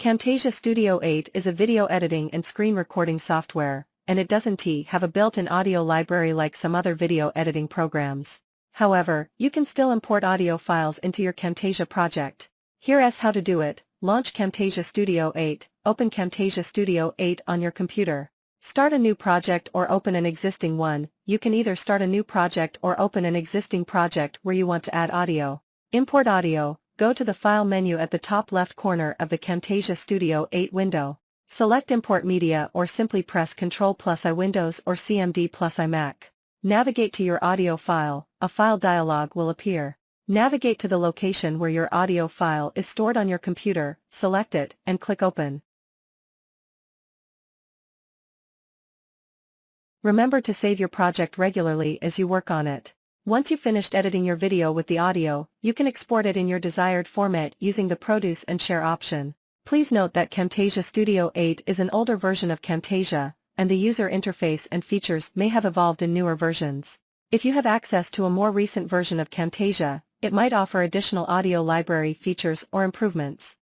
Camtasia Studio 8 is a video editing and screen recording software, and it doesn't have a built-in audio library like some other video editing programs. However, you can still import audio files into your Camtasia project. Here's how to do it. Launch Camtasia Studio 8, open Camtasia Studio 8 on your computer. Start a new project or open an existing one. You can either start a new project or open an existing project where you want to add audio. Import audio. Go to the File menu at the top left corner of the Camtasia Studio 8 window. Select Import Media or simply press Ctrl+I Windows or CMD+I Mac. Navigate to your audio file. A file dialog will appear. Navigate to the location where your audio file is stored on your computer, select it, and click Open. Remember to save your project regularly as you work on it. Once you've finished editing your video with the audio, you can export it in your desired format using the Produce and Share option. Please note that Camtasia Studio 8 is an older version of Camtasia, and the user interface and features may have evolved in newer versions. If you have access to a more recent version of Camtasia, it might offer additional audio library features or improvements.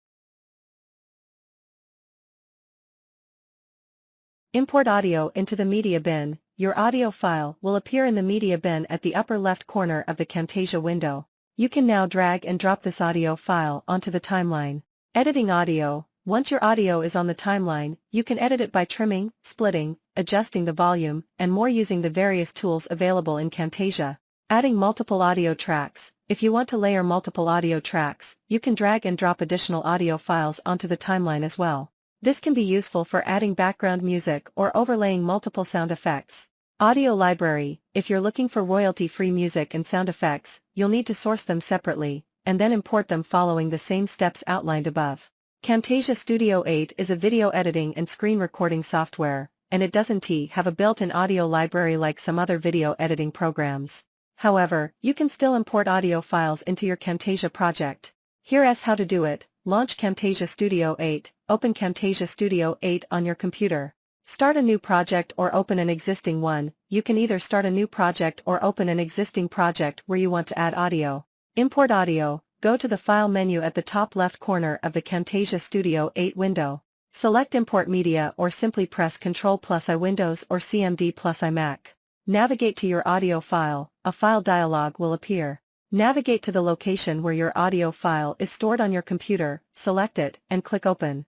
Import audio into the media bin. Your audio file will appear in the media bin at the upper left corner of the Camtasia window. You can now drag and drop this audio file onto the timeline. Editing audio. Once your audio is on the timeline, you can edit it by trimming, splitting, adjusting the volume, and more using the various tools available in Camtasia. Adding multiple audio tracks. If you want to layer multiple audio tracks, you can drag and drop additional audio files onto the timeline as well. This can be useful for adding background music or overlaying multiple sound effects. Audio library. If you're looking for royalty-free music and sound effects, you'll need to source them separately, and then import them following the same steps outlined above. Camtasia Studio 8 is a video editing and screen recording software, and it doesn't have a built-in audio library like some other video editing programs. However, you can still import audio files into your Camtasia project. Here's how to do it. Launch Camtasia Studio 8, open Camtasia Studio 8 on your computer. Start a new project or open an existing one. You can either start a new project or open an existing project where you want to add audio. Import audio. Go to the File menu at the top left corner of the Camtasia Studio 8 window. Select Import Media or simply press Ctrl+I Windows or CMD+I Mac. Navigate to your audio file. A file dialog will appear. Navigate to the location where your audio file is stored on your computer, select it, and click Open.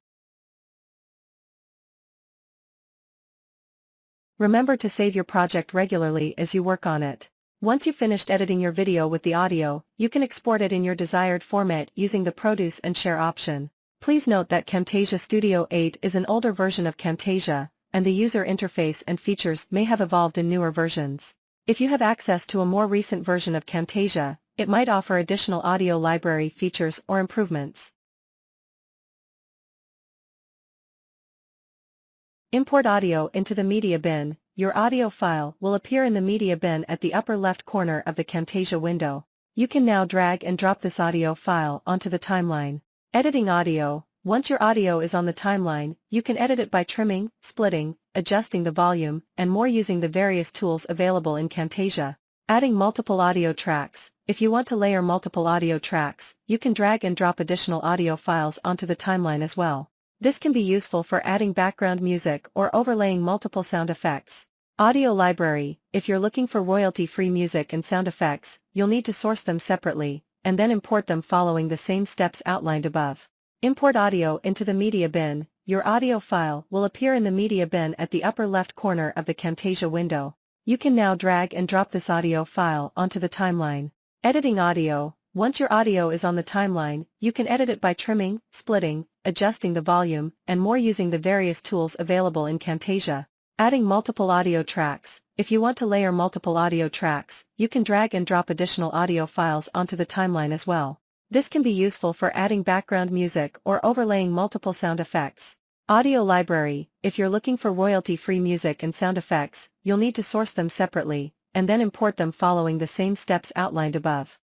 Remember to save your project regularly as you work on it. Once you've finished editing your video with the audio, you can export it in your desired format using the Produce and Share option. Please note that Camtasia Studio 8 is an older version of Camtasia, and the user interface and features may have evolved in newer versions. If you have access to a more recent version of Camtasia, it might offer additional audio library features or improvements. Import audio into the media bin. Your audio file will appear in the media bin at the upper left corner of the Camtasia window. You can now drag and drop this audio file onto the timeline. Editing audio. Once your audio is on the timeline, you can edit it by trimming, splitting, adjusting the volume, and more using the various tools available in Camtasia. Adding multiple audio tracks. If you want to layer multiple audio tracks, you can drag and drop additional audio files onto the timeline as well. This can be useful for adding background music or overlaying multiple sound effects. Audio library. If you're looking for royalty-free music and sound effects, you'll need to source them separately, and then import them following the same steps outlined above. Import audio into the media bin. Your audio file will appear in the media bin at the upper left corner of the Camtasia window. You can now drag and drop this audio file onto the timeline. Editing audio. Once your audio is on the timeline, you can edit it by trimming, splitting, adjusting the volume, and more using the various tools available in Camtasia. Adding multiple audio tracks. If you want to layer multiple audio tracks, you can drag and drop additional audio files onto the timeline as well. This can be useful for adding background music or overlaying multiple sound effects. Audio library. If you're looking for royalty-free music and sound effects, you'll need to source them separately, and then import them following the same steps outlined above.